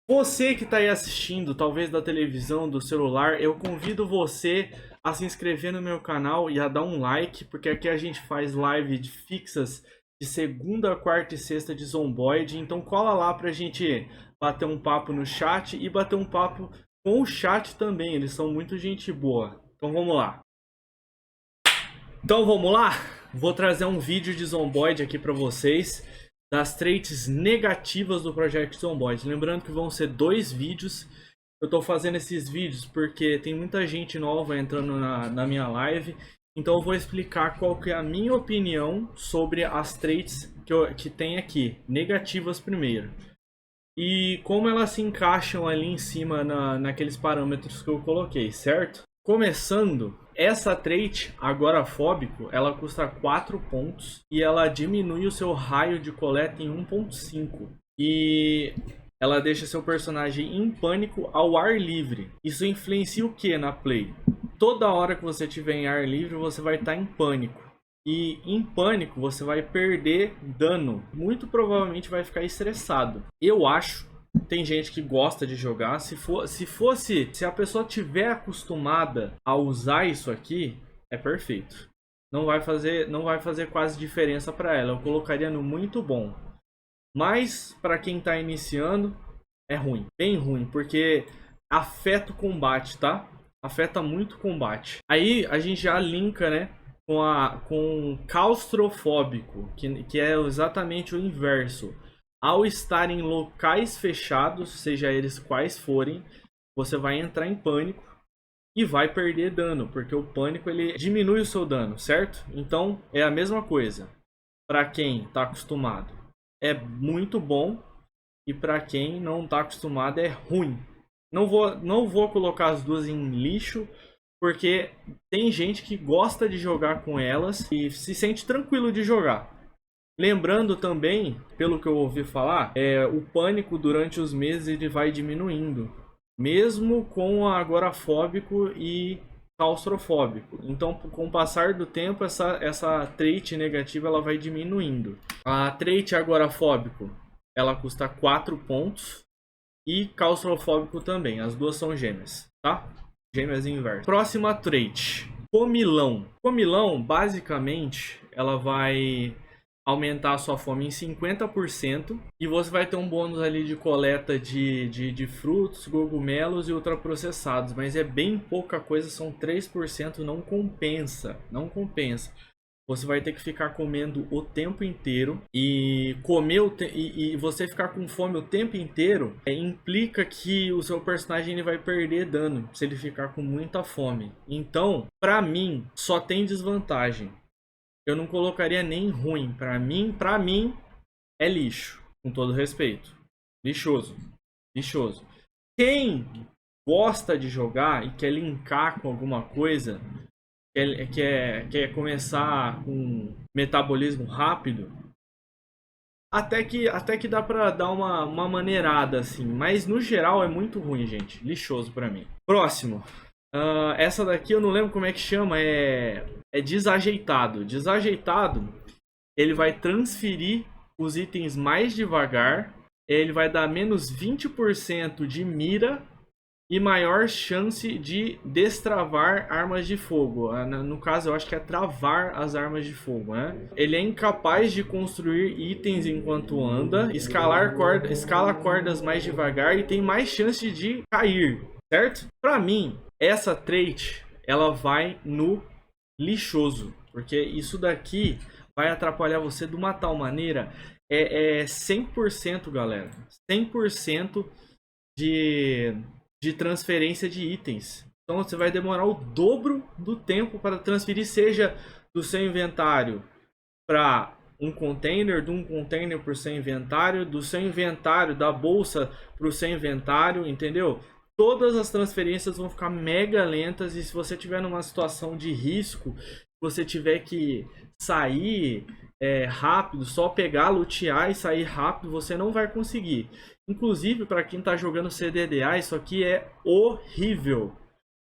Você que está aí assistindo, talvez da televisão, do celular, eu convido você a se inscrever no meu canal e a dar um like, porque aqui a gente faz live fixas de segunda, quarta e sexta de Zomboid. Então cola lá pra gente bater um papo no chat e bater um papo com o chat também. Eles são muito gente boa. Então vamos lá. Então vamos lá? Vou trazer um vídeo de Zomboid aqui para vocês, das traits negativas do Project Zomboid. Lembrando que vão ser 2 vídeos. Eu tô fazendo esses vídeos porque tem muita gente nova entrando na minha live. Então eu vou explicar qual que é a minha opinião sobre as traits que tem aqui, negativas primeiro. E como elas se encaixam ali em cima naqueles parâmetros que eu coloquei, certo? Começando, essa trait agorafóbico, ela custa 4 pontos e ela diminui o seu raio de coleta em 1.5. E ela deixa seu personagem em pânico ao ar livre. Isso influencia o que na play? Toda hora que você estiver em ar livre, você vai estar em pânico. E em pânico você vai perder dano. Muito provavelmente vai ficar estressado. Eu acho, tem gente que gosta de jogar. Se a pessoa tiver acostumada a usar isso aqui, é perfeito. Não vai fazer quase diferença para ela. Eu colocaria no muito bom. Mas para quem está iniciando, é ruim, bem ruim, porque afeta o combate, tá? Afeta muito o combate. Aí a gente já linka, né, com claustrofóbico, que é exatamente o inverso. Ao estar em locais fechados, seja eles quais forem, você vai entrar em pânico e vai perder dano, porque o pânico ele diminui o seu dano, certo? Então é a mesma coisa. Para quem está acostumado, é muito bom, e para quem não está acostumado, é ruim. Não vou colocar as duas em lixo, porque tem gente que gosta de jogar com elas e se sente tranquilo de jogar. Lembrando também, pelo que eu ouvi falar, o pânico durante os meses ele vai diminuindo, mesmo com a agorafóbico e claustrofóbico. Então, com o passar do tempo, essa trait negativa ela vai diminuindo. A trait agorafóbico, ela custa 4 pontos e claustrofóbico também. As duas são gêmeas, tá? Gêmeas inversas. Próxima trait, comilão. Comilão, basicamente, ela vai aumentar a sua fome em 50% e você vai ter um bônus ali de coleta de frutos, cogumelos e ultraprocessados, mas é bem pouca coisa, são 3%, não compensa, não compensa. Você vai ter que ficar comendo o tempo inteiro e e você ficar com fome o tempo inteiro implica que o seu personagem ele vai perder dano se ele ficar com muita fome. Então, pra mim, só tem desvantagem. Eu não colocaria nem ruim. Pra mim é lixo, com todo respeito. Lixoso. Lixoso. Quem gosta de jogar e quer linkar com alguma coisa, quer começar com metabolismo rápido, até que dá pra dar uma maneirada assim, mas no geral é muito ruim, gente. Lixoso pra mim. Próximo. Essa daqui eu não lembro como é que chama, é desajeitado. Desajeitado, ele vai transferir os itens mais devagar, ele vai dar menos 20% de mira e maior chance de destravar armas de fogo. No caso, eu acho que é travar as armas de fogo, né? Ele é incapaz de construir itens enquanto anda, escala cordas mais devagar e tem mais chance de cair, certo? Pra mim, essa trait, ela vai no lixoso, porque isso daqui vai atrapalhar você de uma tal maneira. É 100%, galera. 100% de transferência de itens. Então você vai demorar o dobro do tempo para transferir, seja do seu inventário para um container, de um container para o seu inventário, do seu inventário, da bolsa para o seu inventário, entendeu? Todas as transferências vão ficar mega lentas e se você tiver numa situação de risco, você tiver que sair rápido, só pegar, lutear e sair rápido, você não vai conseguir. Inclusive, para quem está jogando CDDA, isso aqui é horrível.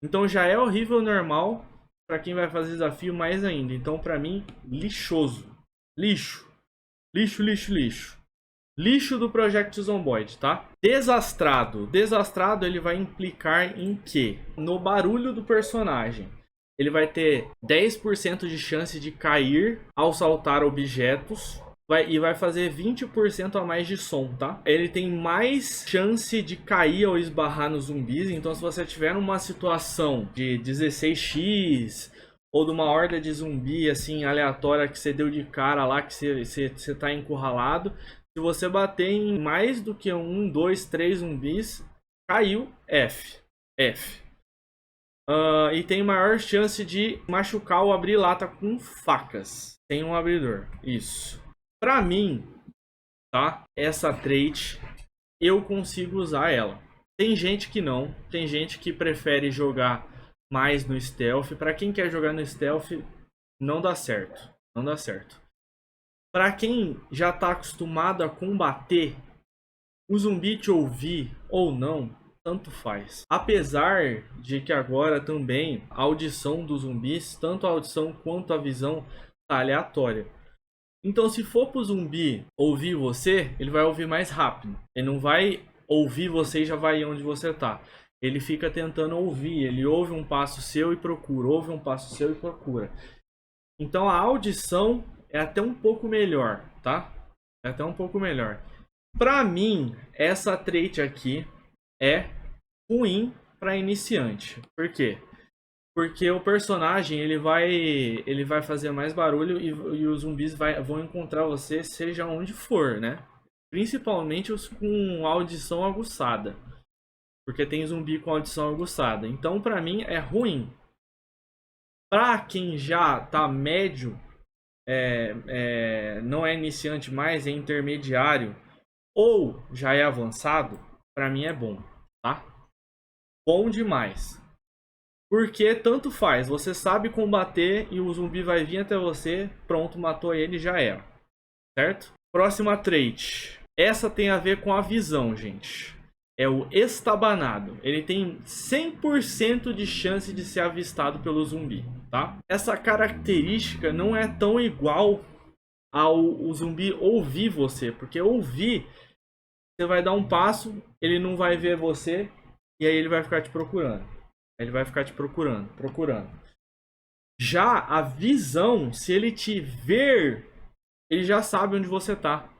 Então já é horrível normal, para quem vai fazer desafio mais ainda. Então para mim, lixoso. Lixo. Lixo, lixo, lixo. Lixo do Project Zomboid, tá? Desastrado. Desastrado ele vai implicar em quê? No barulho do personagem. Ele vai ter 10% de chance de cair ao saltar objetos. E vai fazer 20% a mais de som, tá? Ele tem mais chance de cair ou esbarrar nos zumbis. Então se você tiver numa situação de 16x ou de uma horda de zumbi assim aleatória que você deu de cara lá, que você tá encurralado, se você bater em mais do que 1, 2, 3 zumbis, caiu, F. F. E tem maior chance de machucar ou abrir lata com facas. Tem um abridor, isso. Pra mim, tá? Essa trait, eu consigo usar ela. Tem gente que não. Tem gente que prefere jogar mais no stealth. Pra quem quer jogar no stealth, não dá certo. Não dá certo. Pra quem já tá acostumado a combater, o zumbi te ouvir ou não, tanto faz. Apesar de que agora também a audição dos zumbis, tanto a audição quanto a visão, tá aleatória. Então, se for pro zumbi ouvir você, ele vai ouvir mais rápido. Ele não vai ouvir você e já vai onde você tá. Ele fica tentando ouvir. Ele ouve um passo seu e procura. Ouve um passo seu e procura. Então, a audição é até um pouco melhor, tá? É até um pouco melhor. Pra mim, essa trait aqui é ruim pra iniciante. Por quê? Porque o personagem ele vai fazer mais barulho e os zumbis vão encontrar você seja onde for, né? Principalmente os com audição aguçada. Porque tem zumbi com audição aguçada. Então pra mim é ruim. Pra quem já tá médio, não é iniciante mais, é intermediário ou já é avançado, pra mim é bom, tá? Bom demais. Porque tanto faz, você sabe combater e o zumbi vai vir até você, pronto, matou ele, já era. Certo? Próxima trait. Essa tem a ver com a visão, gente. É o estabanado. Ele tem 100% de chance de ser avistado pelo zumbi, tá? Essa característica não é tão igual ao o zumbi ouvir você, porque ouvir, você vai dar um passo, ele não vai ver você e aí ele vai ficar te procurando. Ele vai ficar te procurando. Já a visão, se ele te ver, ele já sabe onde você tá.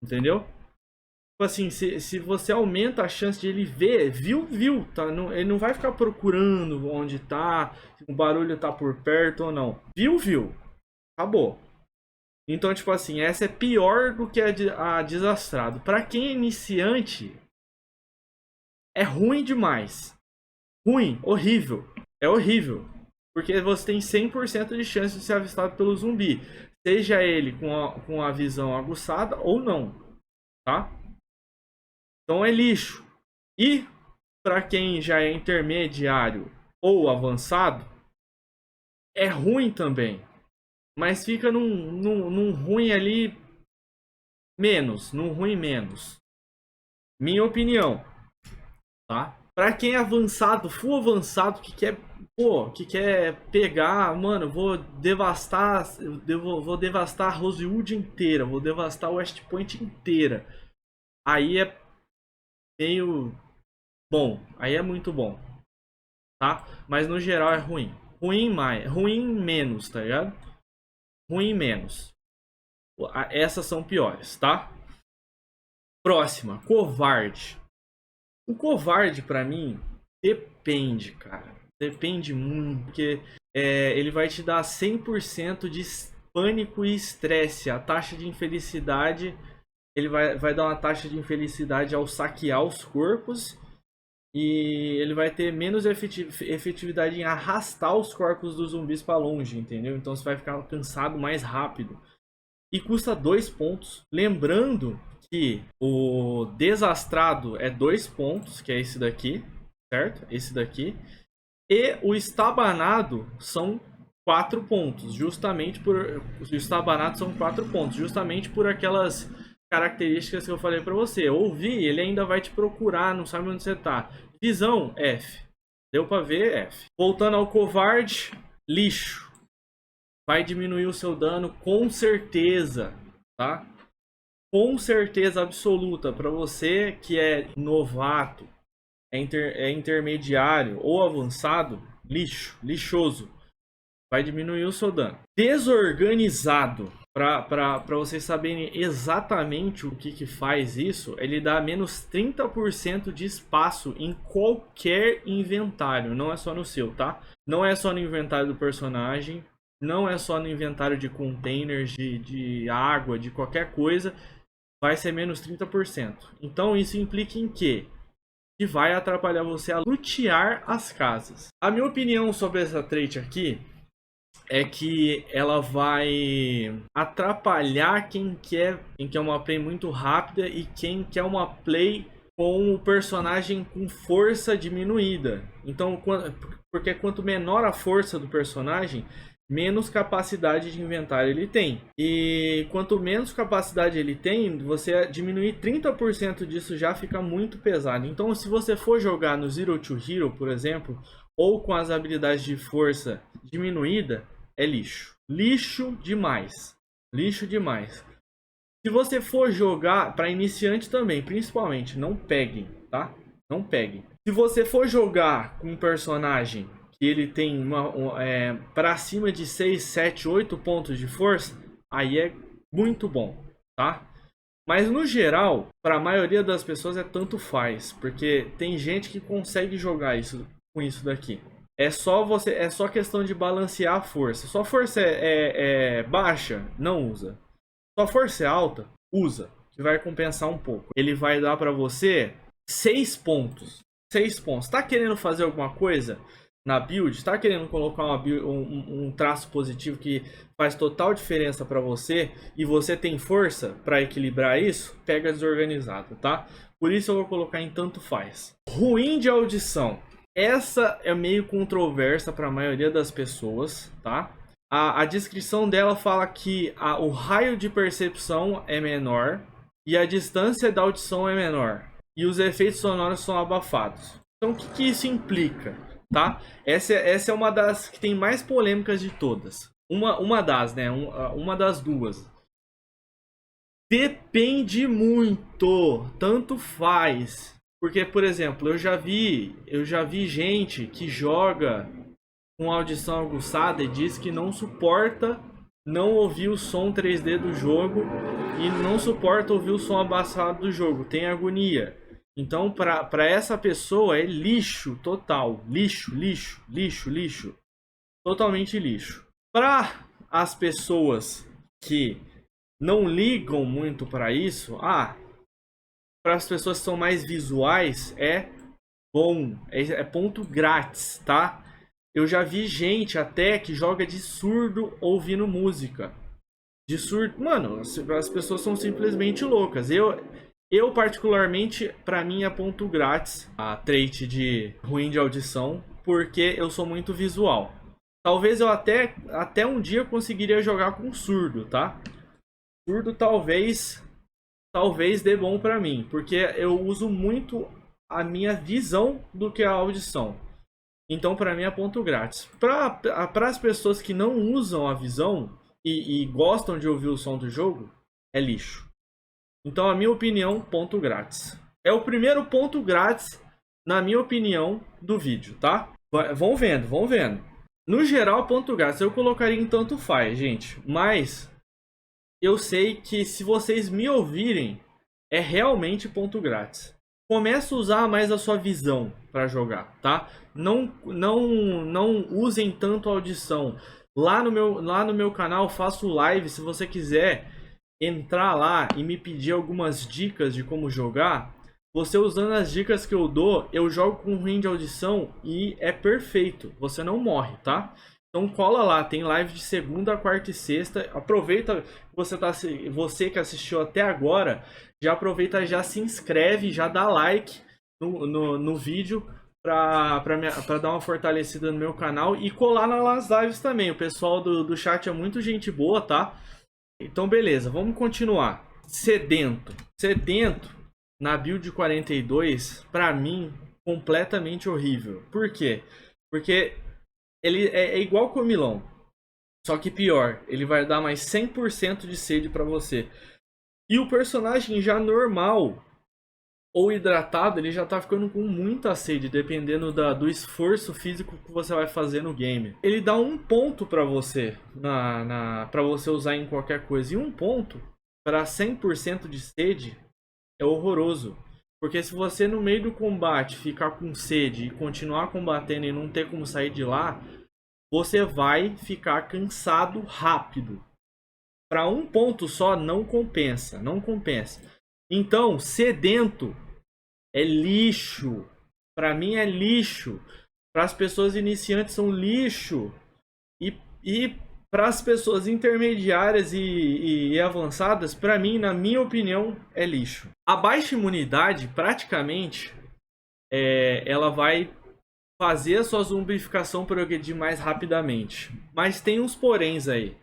Entendeu? Tipo assim, se você aumenta a chance de ele ver, viu, tá? Não, ele não vai ficar procurando onde tá, se o barulho tá por perto ou não. Viu. Acabou. Então, tipo assim, essa é pior do que a desastrado. Pra quem é iniciante, é ruim demais. Ruim, horrível. É horrível. Porque você tem 100% de chance de ser avistado pelo zumbi. Seja ele com a visão aguçada ou não. Tá? Então é lixo. E para quem já é intermediário ou avançado, é ruim também. Mas fica num ruim ali menos. Num ruim menos. Minha opinião. Tá? Pra quem é avançado, full avançado, que quer pegar, mano, vou devastar a Rosewood inteira, vou devastar a West Point inteira. Aí é meio bom, aí é muito bom, tá? Mas no geral é ruim. Ruim menos, tá ligado? Ruim menos. Essas são piores, tá? Próxima, covarde. O covarde, pra mim, depende, cara. Depende muito, porque ele vai te dar 100% de pânico e estresse. A taxa de infelicidade, ele vai dar uma taxa de infelicidade ao saquear os corpos. E ele vai ter menos efetividade em arrastar os corpos dos zumbis pra longe, entendeu? Então você vai ficar cansado mais rápido. E custa 2 pontos. Lembrando que o desastrado é 2 pontos, que é esse daqui, certo? Esse daqui. E o estabanado são 4 pontos, justamente por... Os estabanados são 4 pontos, justamente por aquelas características que eu falei pra você. Ouvir, ele ainda vai te procurar, não sabe onde você tá. Visão, F. Deu pra ver, F. Voltando ao covarde, lixo. Vai diminuir o seu dano com certeza, tá? com certeza absoluta, para você que é novato, é intermediário ou avançado, lixoso. Vai diminuir o seu dano. Desorganizado, para vocês saberem exatamente o que faz isso, ele dá menos 30% de espaço em qualquer inventário, não é só no seu, tá? Não é só no inventário do personagem, não é só no inventário de containers, de água, de qualquer coisa, vai ser menos 30%. Então isso implica em quê? Que vai atrapalhar você a lutear as casas. A minha opinião sobre essa trait aqui é que ela vai atrapalhar quem quer uma play muito rápida e quem quer uma play com o personagem com força diminuída. Então, porque quanto menor a força do personagem, menos capacidade de inventário ele tem. E quanto menos capacidade ele tem, você diminuir 30% disso já fica muito pesado. Então, se você for jogar no Zero to Hero, por exemplo, ou com as habilidades de força diminuída, é lixo. Lixo demais. Lixo demais. Se você for jogar, para iniciante também, principalmente, não peguem, tá? Não peguem. Se você for jogar com um personagem que ele tem para cima de 6, 7, 8 pontos de força, aí é muito bom, tá? Mas no geral, para a maioria das pessoas é tanto faz, porque tem gente que consegue jogar isso com isso daqui. É só questão de balancear a força. Sua força é baixa, não usa. Sua força é alta, usa, que vai compensar um pouco. Ele vai dar para você 6 pontos. 6 pontos. Tá querendo fazer alguma coisa na build? Tá querendo colocar um traço positivo que faz total diferença para você e você tem força para equilibrar isso? Pega desorganizado, tá? Por isso eu vou colocar em tanto faz. Ruim de audição. Essa é meio controversa para a maioria das pessoas, tá? A descrição dela fala que o raio de percepção é menor e a distância da audição é menor. E os efeitos sonoros são abafados. Então o que isso implica? Tá? Essa é uma das que tem mais polêmicas de todas. Uma das, né? Uma das duas. Depende muito. Tanto faz. Porque, por exemplo, eu já vi gente que joga com audição aguçada e diz que não suporta não ouvir o som 3D do jogo e não suporta ouvir o som abafado do jogo, tem agonia. Então, para essa pessoa é lixo total, lixo, totalmente lixo. Para as pessoas que não ligam muito para isso, para as pessoas que são mais visuais é bom, é ponto grátis, tá? Eu já vi gente até que joga de surdo ouvindo música. De surdo. Mano, as pessoas são simplesmente loucas. Eu particularmente, pra mim é ponto grátis a trait de ruim de audição, porque eu sou muito visual. Talvez eu até um dia conseguiria jogar com surdo, tá? Surdo talvez dê bom pra mim, porque eu uso muito a minha visão do que a audição. Então, para mim, é ponto grátis. Para as pessoas que não usam a visão e gostam de ouvir o som do jogo, é lixo. Então, a minha opinião, ponto grátis. É o primeiro ponto grátis, na minha opinião, do vídeo, tá? Vão vendo. No geral, ponto grátis. Eu colocaria em tanto faz, gente. Mas eu sei que se vocês me ouvirem, é realmente ponto grátis. Começa a usar mais a sua visão para jogar, tá? Não usem tanto a audição. Lá no meu canal faço live, se você quiser entrar lá e me pedir algumas dicas de como jogar, você usando as dicas que eu dou, eu jogo com ruim de audição e é perfeito. Você não morre, tá? Então cola lá, tem live de segunda, quarta e sexta. Aproveita você que assistiu até agora, já aproveita e já se inscreve, já dá like no vídeo pra dar uma fortalecida no meu canal e colar nas lives também. O pessoal do chat é muito gente boa, tá? Então beleza, vamos continuar. Sedento na build 42, pra mim, completamente horrível. Por quê? Porque ele é igual com o Comilão, só que pior. Ele vai dar mais 100% de sede pra você. E o personagem já normal ou hidratado, ele já tá ficando com muita sede, dependendo do esforço físico que você vai fazer no game. Ele dá um ponto pra você, pra você usar em qualquer coisa. E um ponto para 100% de sede é horroroso. Porque se você no meio do combate ficar com sede e continuar combatendo e não ter como sair de lá, você vai ficar cansado rápido. Para um ponto só não compensa, não compensa. Então, sedento é lixo. Para mim é lixo. Para as pessoas iniciantes são lixo. E para as pessoas intermediárias e avançadas, para mim, na minha opinião, é lixo. A baixa imunidade, praticamente, ela vai fazer a sua zumbificação progredir mais rapidamente. Mas tem uns poréns aí.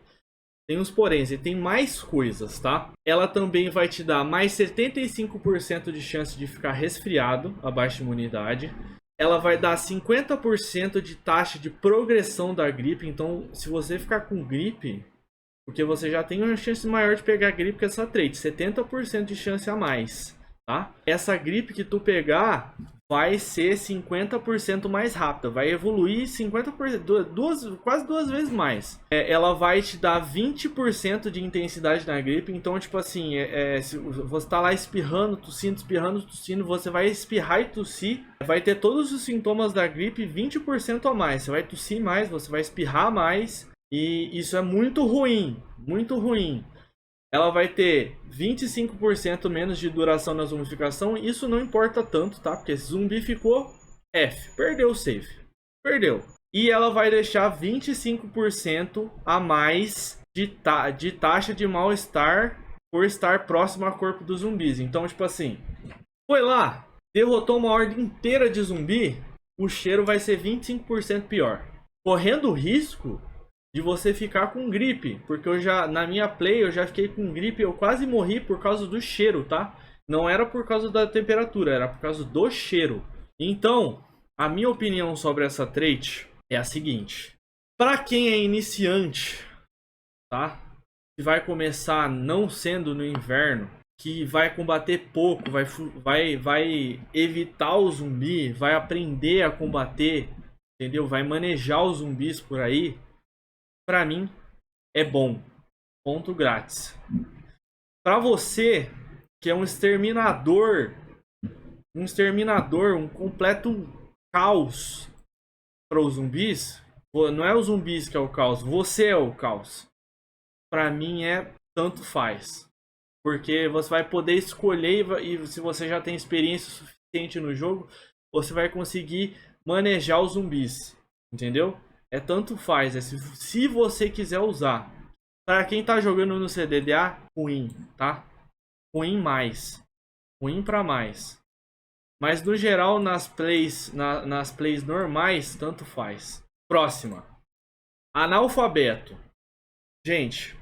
Tem uns poréns e tem mais coisas, tá? Ela também vai te dar mais 75% de chance de ficar resfriado, a baixa imunidade. Ela vai dar 50% de taxa de progressão da gripe. Então, se você ficar com gripe, porque você já tem uma chance maior de pegar gripe que essa trait, 70% de chance a mais, tá? Essa gripe que tu pegar vai ser 50% mais rápida, vai evoluir 50%, quase duas vezes mais. Ela vai te dar 20% de intensidade na gripe, então tipo assim, se você tá lá espirrando, tossindo, você vai espirrar e tossir, vai ter todos os sintomas da gripe 20% a mais, você vai tossir mais, você vai espirrar mais, e isso é muito ruim, muito ruim. Ela vai ter 25% menos de duração na zumbificação. Isso não importa tanto, tá? Porque zumbi ficou F. Perdeu o save. Perdeu. E ela vai deixar 25% a mais de taxa de mal-estar por estar próximo ao corpo dos zumbis. Então, tipo assim, foi lá, derrotou uma horda inteira de zumbi, o cheiro vai ser 25% pior. Correndo o risco de você ficar com gripe, porque na minha play eu já fiquei com gripe, eu quase morri por causa do cheiro, tá? Não era por causa da temperatura, era por causa do cheiro. Então, a minha opinião sobre essa trait é a seguinte: para quem é iniciante, tá? Que vai começar não sendo no inverno, que vai combater pouco, vai evitar o zumbi, vai aprender a combater, entendeu? Vai manejar os zumbis por aí. Pra mim, é bom. Ponto grátis. Pra você, que é um exterminador, um completo caos para os zumbis, não é os zumbis que é o caos, você é o caos. Pra mim é tanto faz. Porque você vai poder escolher e se você já tem experiência suficiente no jogo, você vai conseguir manejar os zumbis. Entendeu? É tanto faz, se você quiser usar. Para quem tá jogando no CDDA, ruim, tá? Ruim mais. Ruim para mais. Mas no geral, nas plays normais, tanto faz. Próxima. Analfabeto. Gente,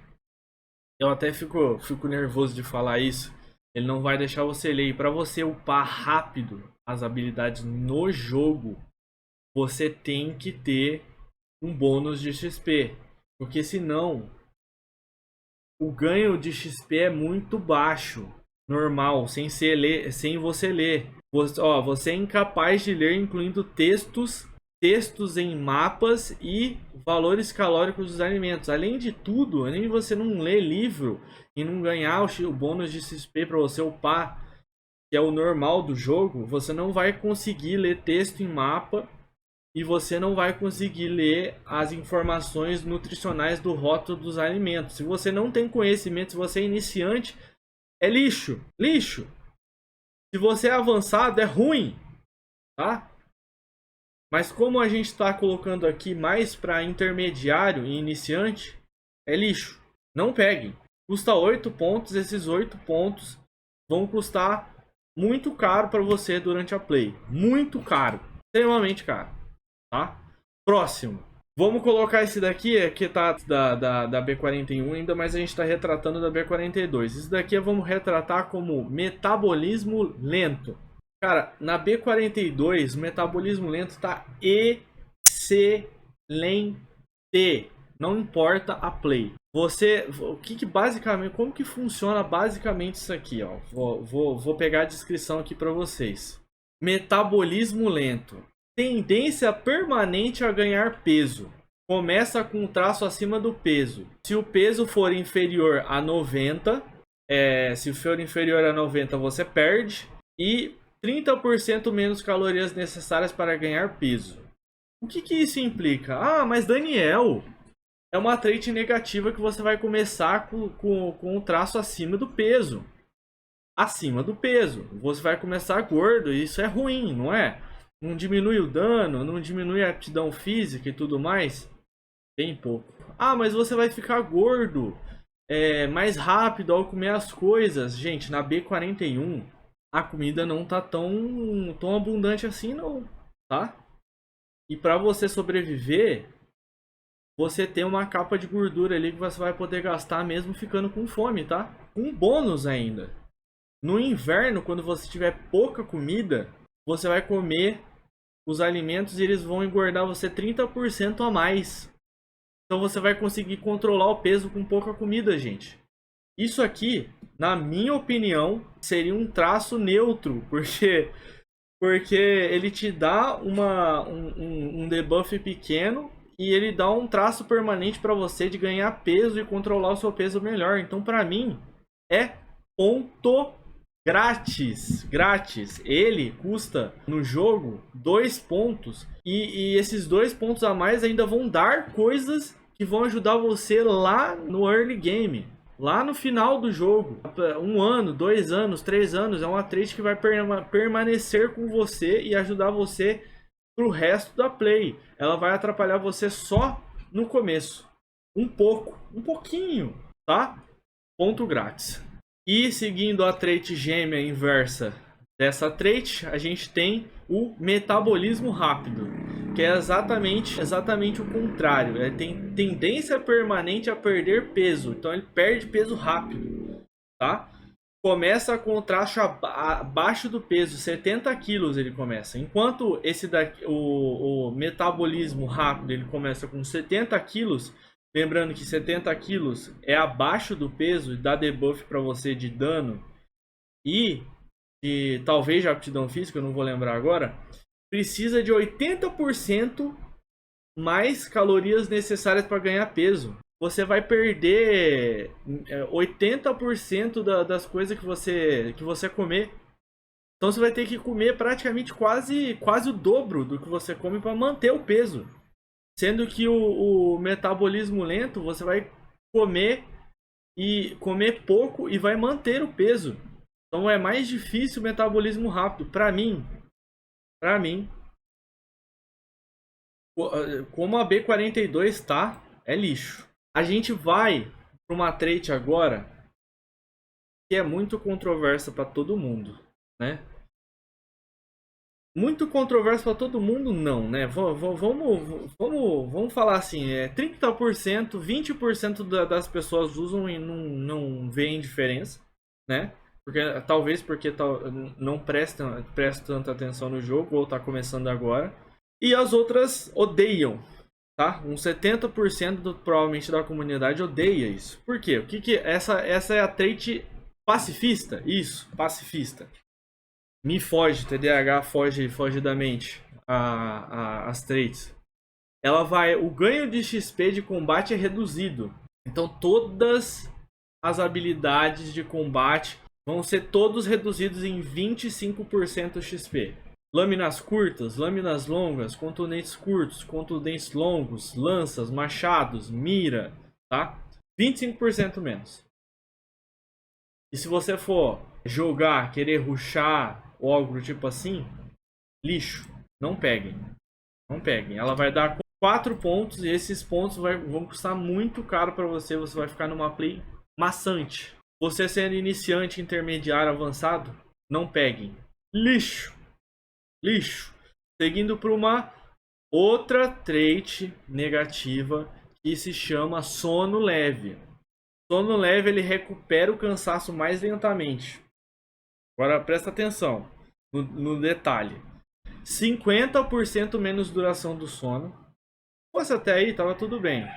eu até fico nervoso de falar isso. Ele não vai deixar você ler. E para você upar rápido as habilidades no jogo, você tem que ter um bônus de XP, porque senão o ganho de XP é muito baixo, normal, sem você ler. Você é incapaz de ler, incluindo textos em mapas e valores calóricos dos alimentos. Além de tudo, além de você não ler livro e não ganhar o bônus de XP para você upar, que é o normal do jogo, você não vai conseguir ler texto em mapa. E você não vai conseguir ler as informações nutricionais do rótulo dos alimentos. Se você não tem conhecimento, se você é iniciante, é lixo. Lixo. Se você é avançado, é ruim. Tá? Mas como a gente está colocando aqui mais para intermediário e iniciante, é lixo. Não peguem. Custa 8 pontos. Esses 8 pontos vão custar muito caro para você durante a play. Muito caro. Extremamente caro. Tá? Próximo. Vamos colocar esse daqui, que tá da B41 ainda, mas a gente está retratando da B42. Esse daqui vamos retratar como metabolismo lento. Cara, na B42, o metabolismo lento está excelente. Não importa a play. o que basicamente, como que funciona basicamente isso aqui, ó? Vou pegar a descrição aqui para vocês. Metabolismo lento. Tendência permanente a ganhar peso. Começa com um traço acima do peso. Se o peso for inferior a 90, se for inferior a 90 você perde. E 30% menos calorias necessárias para ganhar peso. O que isso implica? Ah, mas Daniel, é uma trait negativa que você vai começar com um traço acima do peso. Acima do peso. Você vai começar gordo e isso é ruim, não é? Não diminui o dano, não diminui a aptidão física e tudo mais. Bem pouco. Ah, mas você vai ficar gordo mais rápido ao comer as coisas. Gente, na B41 a comida não tá tão abundante assim não, tá? E para você sobreviver, você tem uma capa de gordura ali que você vai poder gastar mesmo ficando com fome, tá? Um bônus ainda. No inverno, quando você tiver pouca comida, você vai comer os alimentos e eles vão engordar você 30% a mais. Então você vai conseguir controlar o peso com pouca comida, gente. Isso aqui, na minha opinião, seria um traço neutro, porque ele te dá um debuff pequeno e ele dá um traço permanente para você de ganhar peso e controlar o seu peso melhor. Então, para mim, é ponto grátis. Grátis. Ele custa no jogo 2 pontos e esses 2 pontos a mais ainda vão dar coisas que vão ajudar você lá no early game. Lá no final do jogo, 1 ano, 2 anos, 3 anos, é uma trait que vai permanecer com você e ajudar você pro resto da play. Ela vai atrapalhar você só no começo. Um pouco, um pouquinho, tá? Ponto grátis. E seguindo a trait gêmea inversa dessa trait, a gente tem o metabolismo rápido, que é exatamente o contrário. Ele tem tendência permanente a perder peso, então ele perde peso rápido, tá? Começa com o traço abaixo do peso, 70 quilos ele começa. Enquanto esse daqui, o metabolismo rápido, ele começa com 70 quilos. Lembrando que 70 quilos é abaixo do peso e dá debuff para você de dano e talvez de aptidão física, eu não vou lembrar agora. Precisa de 80% mais calorias necessárias para ganhar peso. Você vai perder 80% das coisas que você comer. Então você vai ter que comer praticamente quase o dobro do que você come para manter o peso. Sendo que o metabolismo lento, você vai comer pouco e vai manter o peso. Então é mais difícil o metabolismo rápido. Para mim, como a B42 tá, é lixo. A gente vai para uma trait agora que é muito controversa para todo mundo, né? Muito controverso para todo mundo, não, né? Vamos falar assim, 30%, 20% das pessoas usam e não veem diferença, né? Talvez porque não prestam tanta atenção no jogo ou tá começando agora. E as outras odeiam, tá? Uns 70% provavelmente da comunidade odeia isso. Por quê? Essa é a trait pacifista? Isso, pacifista. Me foge, TDAH foge da mente as traits. O ganho de XP de combate é reduzido. Então todas as habilidades de combate vão ser todos reduzidos em 25% XP. Lâminas curtas, lâminas longas, contundentes curtos, contundentes longos, lanças, machados, mira, tá? 25% menos. E se você for jogar, querer rushar ou algo do tipo assim, lixo. Não peguem. Não peguem. Ela vai dar 4 pontos e esses pontos vão custar muito caro para você. Você vai ficar numa play maçante. Você sendo iniciante, intermediário, avançado, não peguem. Lixo. Lixo. Seguindo para uma outra trait negativa que se chama sono leve. Sono leve, ele recupera o cansaço mais lentamente. Agora presta atenção no detalhe. 50% menos duração do sono. Se fosse até aí, tava tudo bem.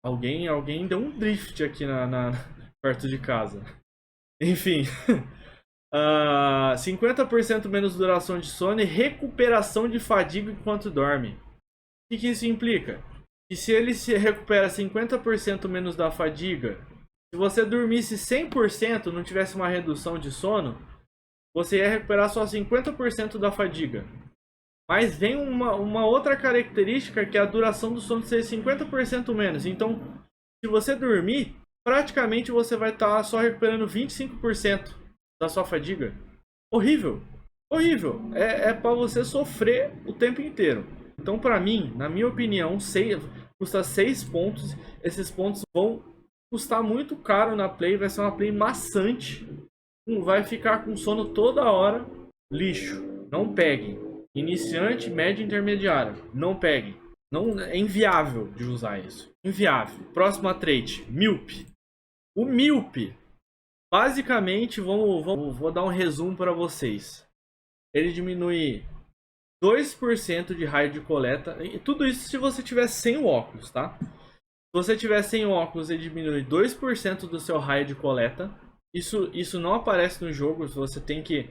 Alguém deu um drift aqui perto de casa. Enfim. 50% menos duração de sono e recuperação de fadiga enquanto dorme. O que isso implica? Que se ele se recupera 50% menos da fadiga, se você dormisse 100%, não tivesse uma redução de sono, você ia recuperar só 50% da fadiga. Mas vem uma outra característica, que é a duração do sono ser 50% menos. Então, se você dormir, praticamente você vai estar só recuperando 25% da sua fadiga. Horrível. Horrível. É para você sofrer o tempo inteiro. Então, para mim, na minha opinião, custa 6 pontos. Esses pontos vão custar muito caro na play. Vai ser uma play maçante. Vai ficar com sono toda hora. Lixo. Não peguem. Iniciante, médio e intermediário. Não peguem. Não, é inviável de usar isso. Inviável. Próxima trait. Myope. O Myope, basicamente, vou dar um resumo para vocês. Ele diminui 2% de raio de coleta. E tudo isso se você tiver sem o óculos, tá? Se você tiver sem o óculos, ele diminui 2% do seu raio de coleta. Isso não aparece no jogo. Você tem que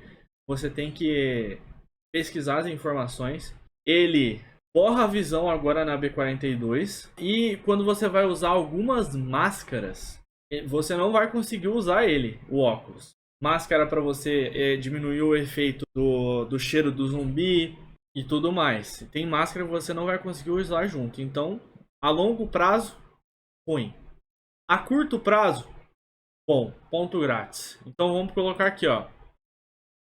pesquisar as informações. Ele borra a visão agora na B42. E quando você vai usar algumas máscaras, você não vai conseguir usar o óculos. Máscara para você diminuir o efeito do cheiro do zumbi e tudo mais. Tem máscara que você não vai conseguir usar junto. Então, a longo prazo, ruim. A curto prazo, bom, ponto grátis. Então vamos colocar aqui, ó,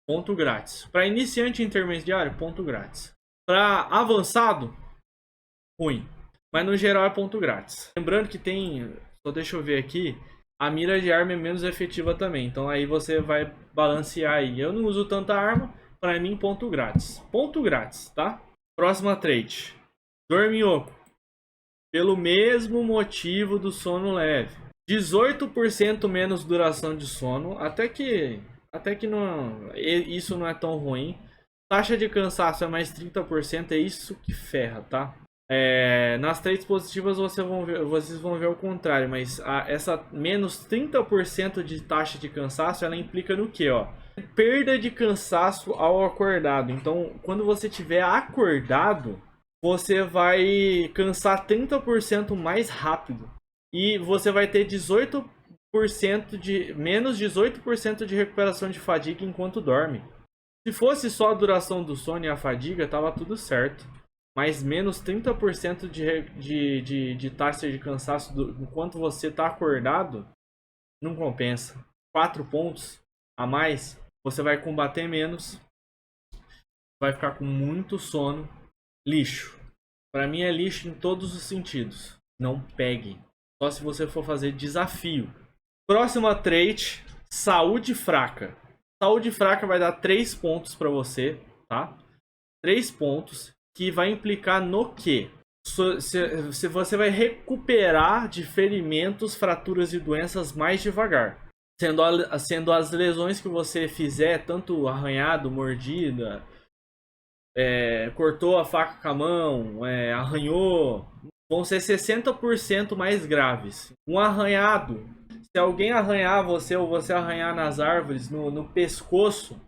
ponto grátis. Para iniciante e intermediário, ponto grátis. Para avançado, ruim. Mas no geral é ponto grátis. Lembrando que tem, só deixa eu ver aqui, a mira de arma é menos efetiva também. Então aí você vai balancear aí. Eu não uso tanta arma. Pra mim, ponto grátis. Ponto grátis, tá? Próxima trait. Dorminhoco. Pelo mesmo motivo do sono leve. 18% menos duração de sono. Até que não, isso não é tão ruim. Taxa de cansaço é mais 30%. É isso que ferra, tá? Nas traits positivas vocês vão ver o contrário, mas essa menos 30% de taxa de cansaço, ela implica no que, ó? Perda de cansaço ao acordado. Então, quando você estiver acordado, você vai cansar 30% mais rápido. E você vai ter menos 18% de recuperação de fadiga enquanto dorme. Se fosse só a duração do sono e a fadiga, tava tudo certo. Mas menos 30% de taxa de cansaço enquanto você está acordado, não compensa. 4 pontos a mais, você vai combater menos, vai ficar com muito sono. Lixo. Para mim é lixo em todos os sentidos. Não pegue. Só se você for fazer desafio. Próxima trait, saúde fraca. Saúde fraca vai dar 3 pontos para você, tá? 3 pontos. Que vai implicar no que? Se você vai recuperar de ferimentos, fraturas e doenças mais devagar. Sendo as lesões que você fizer, tanto arranhado, mordida, cortou a faca com a mão, arranhou, vão ser 60% mais graves. Um arranhado, se alguém arranhar você ou você arranhar nas árvores, no pescoço,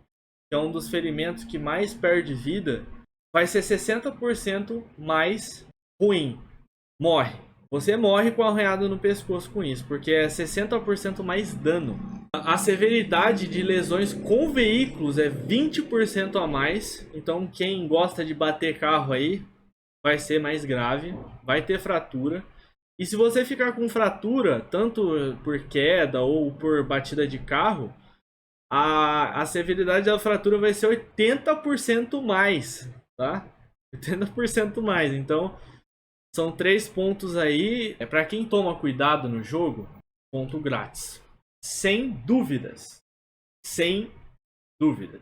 que é um dos ferimentos que mais perde vida, vai ser 60% mais ruim. Morre. Você morre com arranhado no pescoço com isso, porque é 60% mais dano. A severidade de lesões com veículos é 20% a mais. Então quem gosta de bater carro aí, vai ser mais grave. Vai ter fratura. E se você ficar com fratura, tanto por queda ou por batida de carro, a severidade da fratura vai ser 80% mais. Tá? 80% mais. Então, são 3 pontos aí. Para quem toma cuidado no jogo, ponto grátis. Sem dúvidas. Sem dúvidas.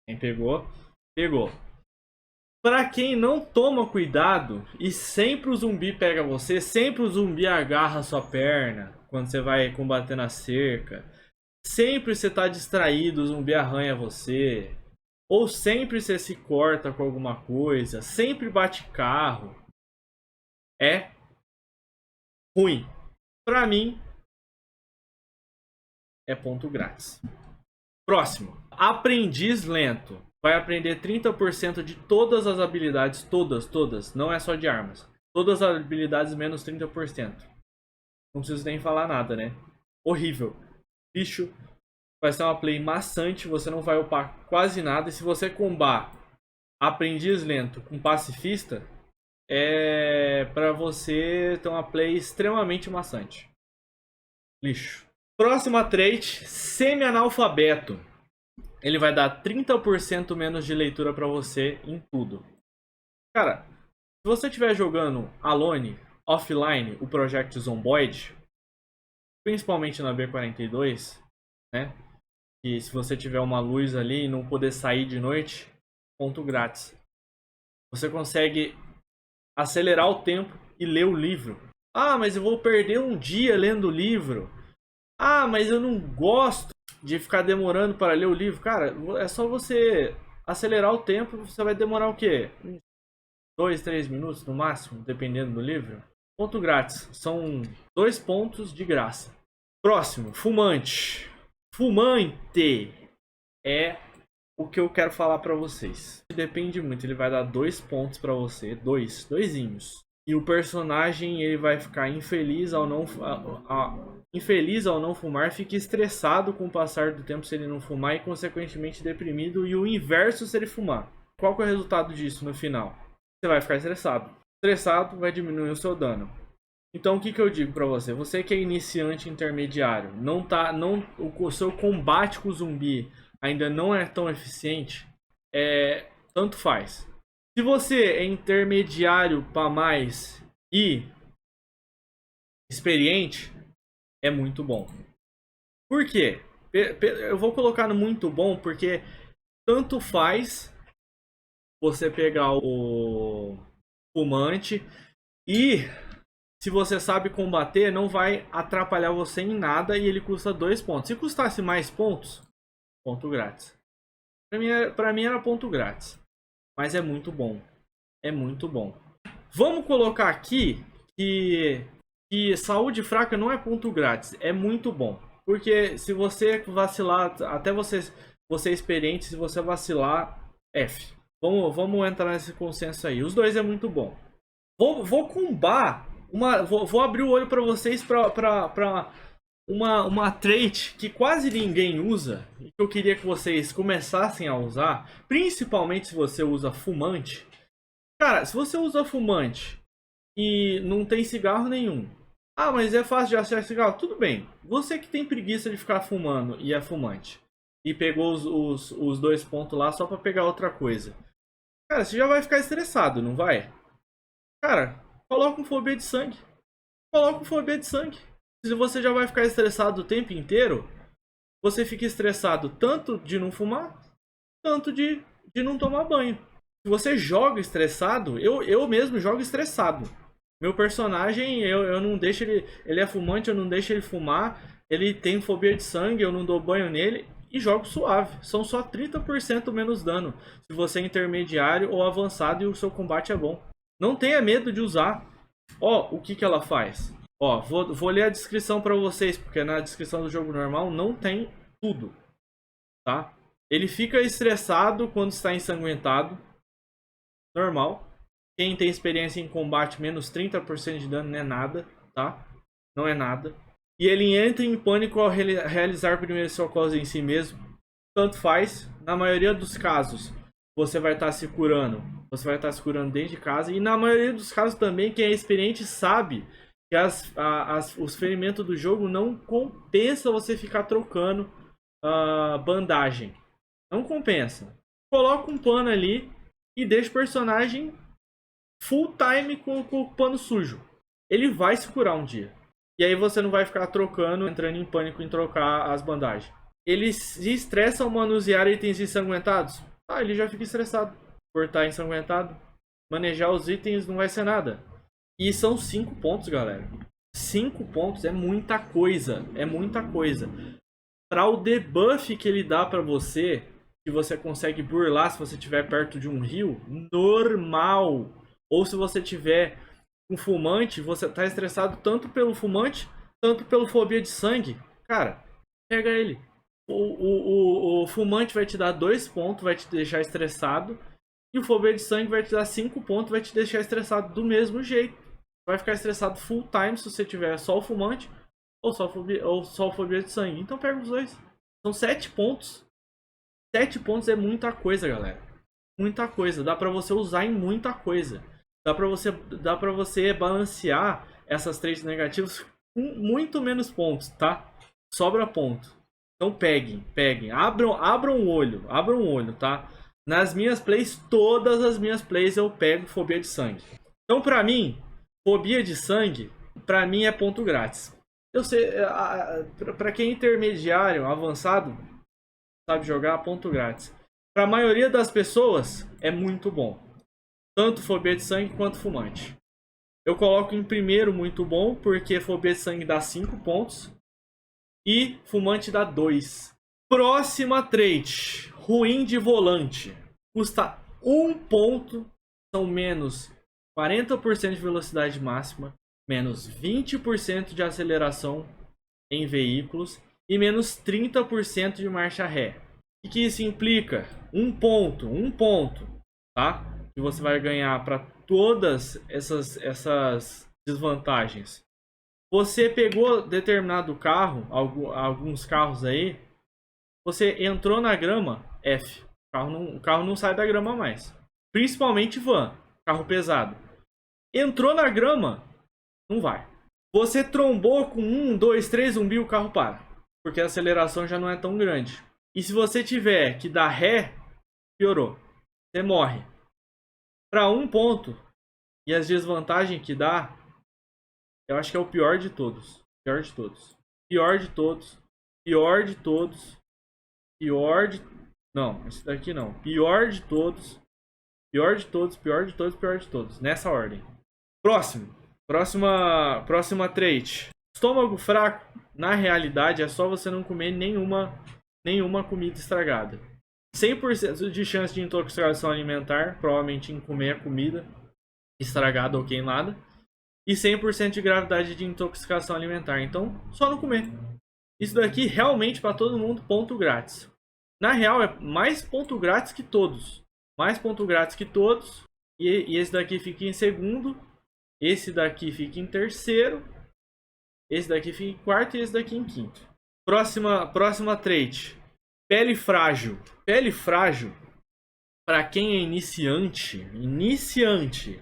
Quem pegou, pegou. Para quem não toma cuidado e sempre o zumbi pega você, sempre o zumbi agarra a sua perna quando você vai combater na cerca, sempre você tá distraído, o zumbi arranha você. Ou sempre você se corta com alguma coisa, sempre bate carro. ruim. Pra mim, é ponto grátis. Próximo. Aprendiz lento. Vai aprender 30% de todas as habilidades. Todas. Não é só de armas. Todas as habilidades menos 30%. Não preciso nem falar nada, né? Horrível. Bicho. Vai ser uma play maçante. Você não vai upar quase nada. E se você combar aprendiz lento com pacifista, é pra você ter uma play extremamente maçante. Lixo. Próxima trait, semi-analfabeto. Ele vai dar 30% menos de leitura pra você em tudo. Cara, se você estiver jogando Alone, offline, o Project Zomboid, principalmente na B42, né? E se você tiver uma luz ali e não poder sair de noite, ponto grátis. Você consegue acelerar o tempo e ler o livro. Ah, mas eu vou perder um dia lendo o livro. Ah, mas eu não gosto de ficar demorando para ler o livro. Cara, é só você acelerar o tempo. Você vai demorar o quê? 2, 3 minutos no máximo, dependendo do livro. Ponto grátis. São 2 pontos de graça. Próximo, fumante. Fumante é o que eu quero falar pra vocês. Depende muito, ele vai dar 2 pontos pra você, doisinhos. E o personagem ele vai ficar infeliz ao não fumar, fica estressado com o passar do tempo se ele não fumar e consequentemente deprimido, e o inverso se ele fumar. Qual que é o resultado disso no final? Você vai ficar estressado. Estressado vai diminuir o seu dano. Então o que eu digo pra você? Você que é iniciante intermediário, o seu combate com o zumbi ainda não é tão eficiente, tanto faz. Se você é intermediário para mais e experiente, é muito bom. Por quê? Eu vou colocar no muito bom porque tanto faz você pegar o fumante e se você sabe combater, não vai atrapalhar você em nada e ele custa 2 pontos. Se custasse mais pontos, ponto grátis. Pra mim era ponto grátis. Mas é muito bom. É muito bom. Vamos colocar aqui que saúde fraca não é ponto grátis. É muito bom. Porque se você vacilar, até você é experiente, se você vacilar, F. Vamos entrar nesse consenso aí. Os dois é muito bom. Vou combar. Vou abrir o olho para vocês para uma trait que quase ninguém usa e que eu queria que vocês começassem a usar, principalmente se você usa fumante. Cara, se você usa fumante e não tem cigarro nenhum, ah, mas é fácil de achar cigarro, tudo bem. Você que tem preguiça de ficar fumando e é fumante e pegou os 2 pontos lá só para pegar outra coisa, cara, você já vai ficar estressado, não vai? Cara, coloca um fobia de sangue. Coloca um fobia de sangue. Se você já vai ficar estressado o tempo inteiro, você fica estressado tanto de não fumar, tanto de não tomar banho. Se você joga estressado, eu mesmo jogo estressado. Meu personagem, eu não deixo ele... Ele é fumante, eu não deixo ele fumar. Ele tem fobia de sangue, eu não dou banho nele. E jogo suave. São só 30% menos dano. Se você é intermediário ou avançado e o seu combate é bom. Não tenha medo de usar. Ó, o que ela faz? Ó, vou ler a descrição pra vocês, porque na descrição do jogo normal não tem tudo, tá? Ele fica estressado quando está ensanguentado. Normal. Quem tem experiência em combate, menos 30% de dano não é nada, tá? Não é nada. E ele entra em pânico ao realizar primeiros socorros em si mesmo. Tanto faz. Na maioria dos casos, você vai estar se curando. Você vai estar se curando dentro de casa. E na maioria dos casos também, quem é experiente sabe que os ferimentos do jogo não compensa você ficar trocando bandagem. Não compensa. Coloca um pano ali e deixa o personagem full time com o pano sujo. Ele vai se curar um dia. E aí você não vai ficar trocando, entrando em pânico em trocar as bandagens. Ele se estressa ao manusear itens ensanguentados. Ah, ele já fica estressado por estar ensanguentado. Manejar os itens não vai ser nada. E são 5 pontos, galera. 5 pontos é muita coisa. É muita coisa. Para o debuff que ele dá para você, que você consegue burlar se você estiver perto de um rio, normal. Ou se você tiver com fumante, você tá estressado tanto pelo fumante, tanto pelo fobia de sangue. Cara, pega ele. O fumante vai te dar 2 pontos, vai te deixar estressado. E o fobia de sangue vai te dar 5 pontos, vai te deixar estressado do mesmo jeito. Vai ficar estressado full time se você tiver só o fumante ou só o fobia de sangue. Então pega os dois. São 7 pontos. 7 pontos é muita coisa, galera. Muita coisa. Dá pra você usar em muita coisa. Dá pra você balancear essas traits negativas com muito menos pontos, tá? Sobra ponto. Então peguem. Abram o olho, tá? Nas minhas plays, todas as minhas plays eu pego fobia de sangue. Então pra mim, fobia de sangue, pra mim é ponto grátis. Eu sei, pra quem é intermediário, avançado, sabe jogar, ponto grátis. Pra maioria das pessoas, é muito bom. Tanto fobia de sangue quanto fumante. Eu coloco em primeiro muito bom, porque fobia de sangue dá 5 pontos. E fumante dá 2. Próxima trait. Ruim de volante. Custa 1 ponto. São menos 40% de velocidade máxima. Menos 20% de aceleração em veículos. E menos 30% de marcha ré. O que isso implica? 1 ponto. Tá? Que você vai ganhar para todas essas desvantagens. Você pegou determinado carro, alguns carros aí, você entrou na grama, F. O carro não sai da grama mais. Principalmente van, carro pesado. Entrou na grama, não vai. Você trombou com 1, 2, 3 zumbi, o carro para. Porque a aceleração já não é tão grande. E se você tiver que dar ré, piorou. Você morre. Para 1 ponto, e as desvantagens que dá, eu acho que é o pior de todos. Não, esse daqui não. Pior de todos. Nessa ordem. Próxima trait. Estômago fraco, na realidade, é só você não comer nenhuma comida estragada. 100% de chance de intoxicação alimentar, provavelmente em comer a comida estragada ou queimada. E 100% de gravidade de intoxicação alimentar. Então, só não comer. Isso daqui realmente para todo mundo, ponto grátis. Na real, é mais ponto grátis que todos. E esse daqui fica em segundo. Esse daqui fica em terceiro. Esse daqui fica em quarto e esse daqui em quinto. Próxima trait. Pele frágil. Pele frágil, para quem é iniciante,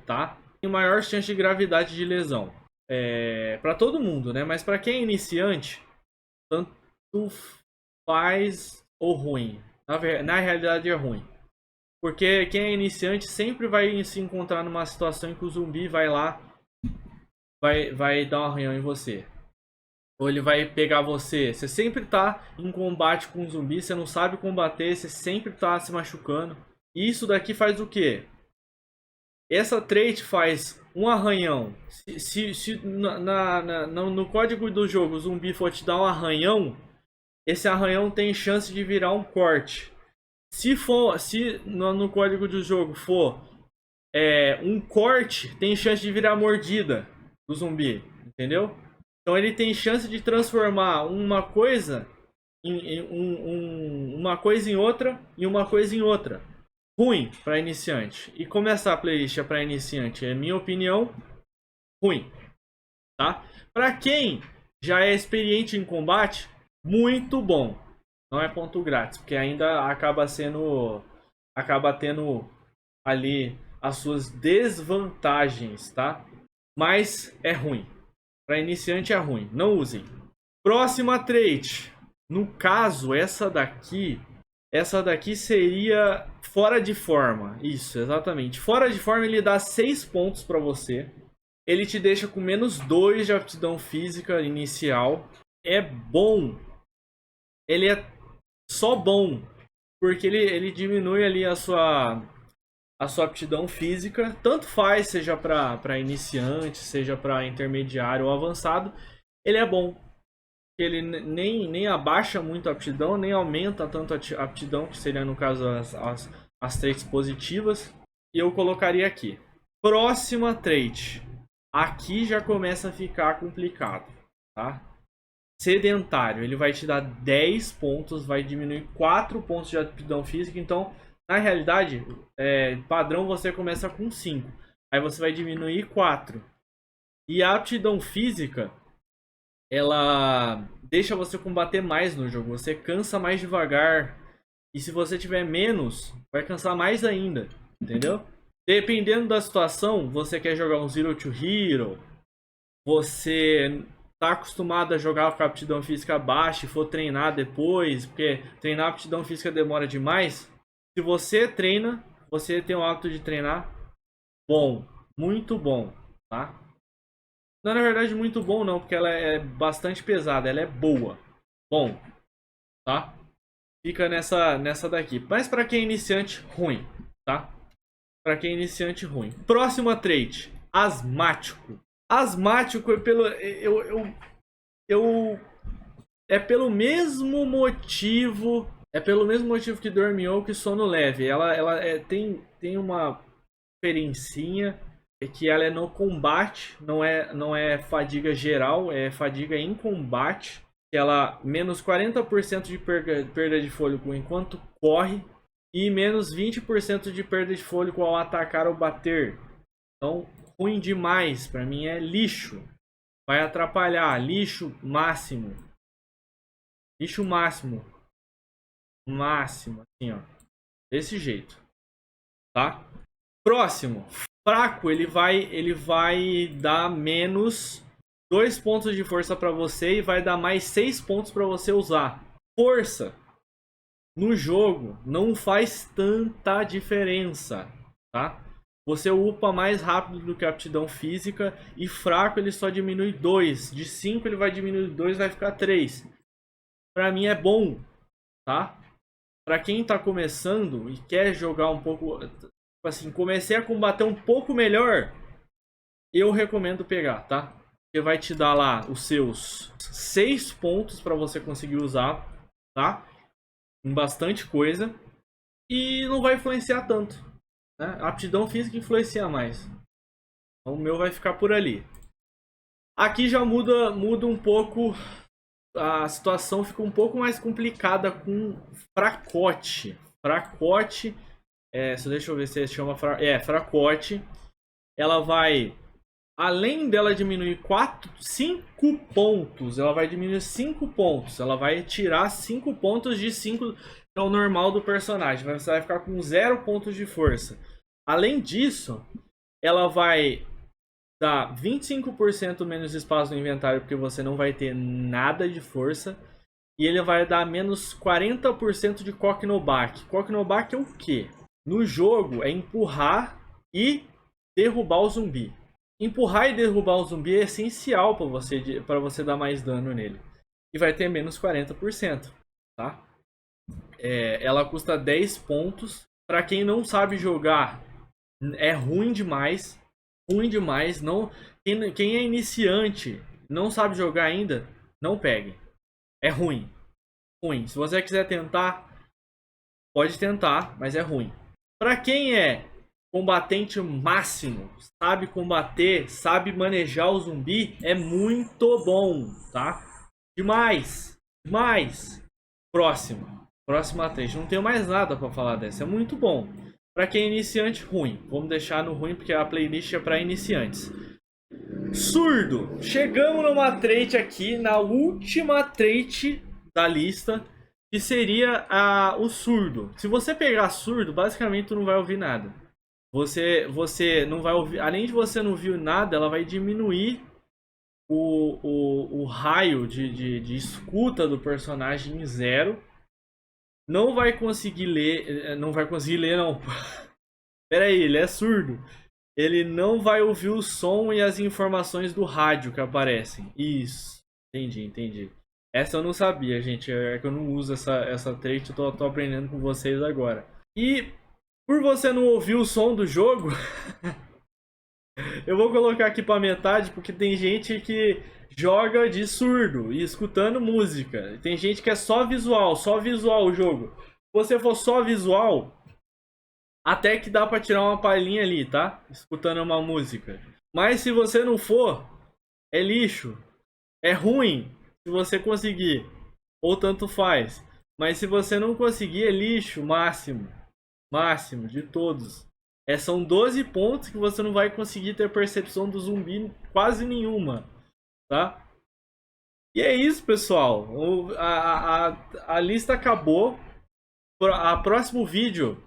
tá? Tem maior chance de gravidade de lesão. Para todo mundo, né? Mas para quem é iniciante, tanto faz ou ruim. Na realidade é ruim. Porque quem é iniciante sempre vai se encontrar numa situação em que o zumbi vai lá, vai dar um arranhão em você. Ou ele vai pegar você. Você sempre tá em combate com um zumbi, você não sabe combater, você sempre tá se machucando. E isso daqui faz o quê? Essa trait faz um arranhão. Se no código do jogo o zumbi for te dar um arranhão, esse arranhão tem chance de virar um corte. Se no código do jogo for um corte, tem chance de virar mordida do zumbi, entendeu? Então ele tem chance de transformar uma coisa uma coisa em outra e uma coisa em outra. Ruim para iniciante. E como essa playlist é para iniciante, é minha opinião, ruim, tá? Para quem já é experiente em combate, muito bom. Não é ponto grátis, porque ainda acaba tendo ali as suas desvantagens, tá? Mas é ruim. Para iniciante é ruim, não usem. Próxima trait. No caso, essa daqui seria fora de forma. Isso, exatamente. Fora de forma ele dá 6 pontos para você. Ele te deixa com menos 2 de aptidão física inicial. É bom. Ele é só bom. Porque ele diminui ali a sua aptidão física. Tanto faz, seja para iniciante, seja para intermediário ou avançado. Ele é bom. Ele nem abaixa muito a aptidão, nem aumenta tanto a aptidão, que seria no caso as traits positivas. E eu colocaria aqui. Próxima trait. Aqui já começa a ficar complicado, tá? Sedentário, ele vai te dar 10 pontos, vai diminuir 4 pontos de aptidão física. Então, na realidade, padrão você começa com 5. Aí você vai diminuir 4. E a aptidão física, ela deixa você combater mais no jogo. Você cansa mais devagar. E se você tiver menos, vai cansar mais ainda. Entendeu? Dependendo da situação, você quer jogar um Zero to Hero, você tá acostumado a jogar com a aptidão física baixa e for treinar depois, porque treinar a aptidão física demora demais. Se você treina, você tem o hábito de treinar, bom, muito bom, tá? Não, na verdade, muito bom não, porque ela é bastante pesada, ela é boa. Bom, tá? Fica nessa daqui. Mas para quem é iniciante, ruim, tá? Para quem é iniciante, ruim. Próxima trait, asmático. Asmático é pelo é pelo mesmo motivo, que Dorminhoco e Sono Leve. Ela tem uma diferencinha, é que ela é no combate, não é fadiga geral, é fadiga em combate. Ela menos 40% de perda de fôlego enquanto corre e menos 20% de perda de fôlego ao atacar ou bater. Então, ruim demais, pra mim é lixo. Vai atrapalhar, lixo máximo. Lixo máximo. Máximo, assim, ó. Desse jeito. Tá? Próximo. Fraco, ele vai dar menos 2 pontos de força pra você e vai dar mais 6 pontos pra você usar. Força no jogo não faz tanta diferença, tá? Você upa mais rápido do que a aptidão física. E fraco ele só diminui 2. De 5 ele vai diminuir 2, vai ficar 3. Pra mim é bom, tá? Pra quem tá começando e quer jogar um pouco, tipo assim, comecei a combater um pouco melhor, eu recomendo pegar, tá? Porque vai te dar lá os seus 6 pontos pra você conseguir usar, tá? Em bastante coisa. E não vai influenciar tanto, né? A aptidão física influencia mais. Então o meu vai ficar por ali. Aqui já muda um pouco. A situação fica um pouco mais complicada com fracote. Fracote. Deixa eu ver se chama. Fracote. Ela vai. Além dela diminuir 5 pontos, ela vai diminuir 5 pontos. Ela vai tirar 5 pontos de 5, que é o normal do personagem. Você vai ficar com 0 pontos de força. Além disso, ela vai dar 25% menos espaço no inventário, porque você não vai ter nada de força. E ele vai dar menos 40% de Coque no Baque. Coque no Baque é o quê? No jogo é empurrar e derrubar o zumbi. Empurrar e derrubar o zumbi é essencial para você dar mais dano nele. E vai ter menos 40%, tá? Ela custa 10 pontos. Para quem não sabe jogar, é ruim demais. Ruim demais. Não, quem é iniciante, não sabe jogar ainda, não pegue. É ruim. Ruim. Se você quiser tentar, pode tentar, mas é ruim. Para quem é combatente máximo, sabe combater, sabe manejar o zumbi, é muito bom, tá? Demais, demais. Próxima trait. Não tenho mais nada para falar dessa. É muito bom. Para quem é iniciante, ruim. Vamos deixar no ruim porque a playlist é para iniciantes. Surdo. Chegamos numa trait aqui, na última trait da lista, que seria o surdo. Se você pegar surdo, basicamente tu não vai ouvir nada. Você não vai ouvir, além de você não ouvir nada, ela vai diminuir o raio de escuta do personagem em 0. Não vai conseguir ler, não. Pera aí, ele é surdo. Ele não vai ouvir o som e as informações do rádio que aparecem. Isso, entendi. Essa eu não sabia, gente. É que eu não uso essa trait, eu tô aprendendo com vocês agora. E por você não ouvir o som do jogo, eu vou colocar aqui pra metade, porque tem gente que joga de surdo e escutando música. Tem gente que é só visual o jogo. Se você for só visual, até que dá pra tirar uma palhinha ali, tá? Escutando uma música. Mas se você não for, é lixo. É ruim se você conseguir. Ou tanto faz. Mas se você não conseguir, é lixo máximo. Máximo de todos. São 12 pontos que você não vai conseguir ter percepção do zumbi quase nenhuma. Tá? E é isso, pessoal. A lista acabou. A próximo vídeo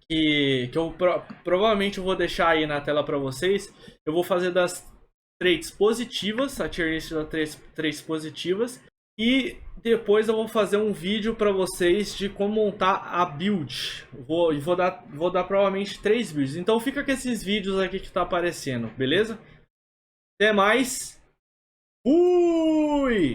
que eu provavelmente eu vou deixar aí na tela para vocês. Eu vou fazer das traits positivas, a tier list das traits positivas. E depois eu vou fazer um vídeo para vocês de como montar a build. Vou dar provavelmente 3 builds. Então fica com esses vídeos aqui que tá aparecendo, beleza? Até mais. Fui!